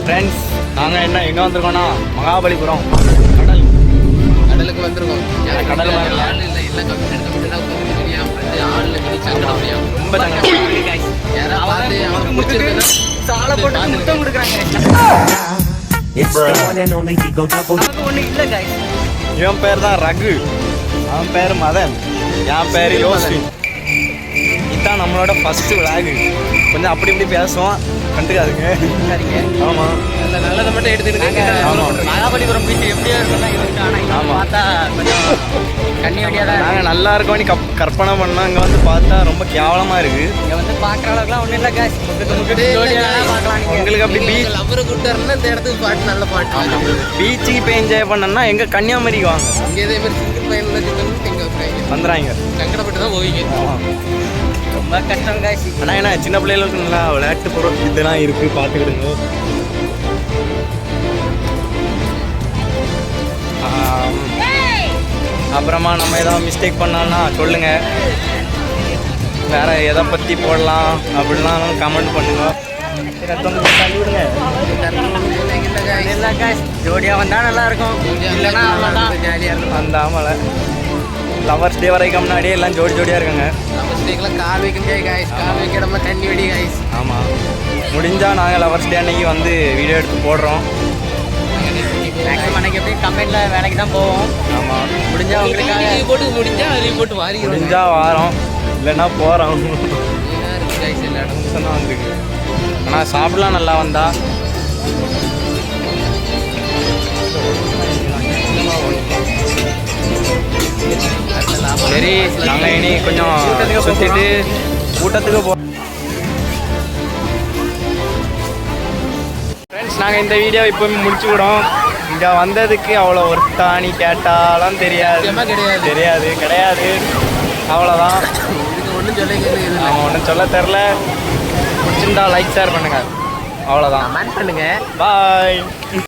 Friends நாங்கள் எங்கே வந்திருக்கோம்னா மகாபலிபுரம் கடலுக்கு வந்திருக்கோம். கடல் மாதிரி ஆள் இல்லை, எல்லாம் கம்ப்யூட்டர் ரொம்ப யாராவது பார்த்து அவனுக்கு முடிச்சிருந்தேன்னா சாலை போட்டு முத்தம் கொடுக்குறாங்க. இவன் பேர் தான் ரகு, அவன் பேர் மதன், என் பேர் யோசின். இதுதான் நம்மளோட ஃபர்ஸ்ட் விளாகு. கொஞ்சம் அப்படி இப்படி பேசுவோம், கண்டுக்காதுங்க. ஆமாம், நல்லதை மட்டும் எடுத்துக்கிட்டு. ஆமாம், மகாபலிபுரம் பீச் எப்படியா இருக்கும் பார்த்தா கொஞ்சம் கண்ணி வழியாக தான். நாங்கள் நல்லா இருக்கோன்னு கற்பனை பண்ணோம். இங்கே வந்து பார்த்தா ரொம்ப கேவலமாக இருக்குது. இங்கே வந்து பார்க்குற அளவுக்குலாம் ஒன்றும் இல்லை காசு. பார்க்கலாம். உங்களுக்கு அப்படி பீச் லவ்வரை கூப்பிட்டாருன்னா இந்த இடத்துக்கு பாட்டு நல்ல பாட்டு. பீச்சுக்கு போய் என்ஜாய் பண்ணோன்னா எங்கே கன்னியாகுமரிக்கு வாங்க. இங்கே இதே மாதிரி சிங்கிள் பையனில் இங்கே வந்துடுறாங்க. சங்கடப்பட்டு தான் போவீங்க. ரொம்ப கஷ்டம் காசு. ஆனால் ஏன்னா சின்ன பிள்ளைகளுக்கு நல்லா விளையாட்டு பொருள் இதெல்லாம் இருக்குது, பார்த்துக்கிடுங்க. அப்புறமா நம்ம ஏதாவது மிஸ்டேக் பண்ணோன்னா சொல்லுங்கள். வேறு எதை பற்றி போடலாம் அப்படிலாம் கமெண்ட் பண்ணுங்க. தள்ளிவிடுங்க. ஜோடியாக வந்தால் நல்லாயிருக்கும். இல்லைன்னா அவ்வளோதான், ஜாலியாக இருக்கும். அந்த ஆமலை லவர்ஸ் டே வரைக்கும் முன்னாடியே எல்லாம் ஜோடி ஜோடியாக இருக்காங்க. லவர்ஸ் டேக்கெலாம் கால் வைக்க முடியாது காய்ஸ். கால் வைக்க இடமா தண்ணி வெடி காய்ஸ். ஆமாம், முடிஞ்சால் நாங்கள் லவர்ஸ் டே அன்னைக்கு வந்து வீடியோ எடுத்து போடுறோம். மேக்ஸிமம் அன்னைக்கு எப்படி கம்பெனியில் வேலைக்கு தான் போவோம். ஆமாம், முடிஞ்சால் உங்களுக்கு லீவ் போட்டு லீவ் போட்டு வாரி முடிஞ்சால் வாரோம், இல்லைன்னா போகிறோம். இருக்குது காய்ஸ். எல்லா இடமும் தான் வந்துருக்கு. ஆனால் சாப்பிடலாம் நல்லா வந்தா. சரி, நாங்கள் இனி கொஞ்சம் சுற்றிட்டு கூட்டத்துக்கு ஃப்ரெண்ட்ஸ், நாங்கள் இந்த வீடியோ இப்போ முடிச்சுக்கிடும். இங்கே வந்ததுக்கு அவ்வளோ ஒருத்தானி கேட்டாலும் கிடையாது. அவ்வளோதான். ஒன்றும் சொல்ல நம்ம ஒன்றும் சொல்ல தெரில. பிடிச்சிருந்தா லைக் ஷேர் பண்ணுங்கள். அவ்வளோதான். கமெண்ட் பண்ணுங்கள். பாய்.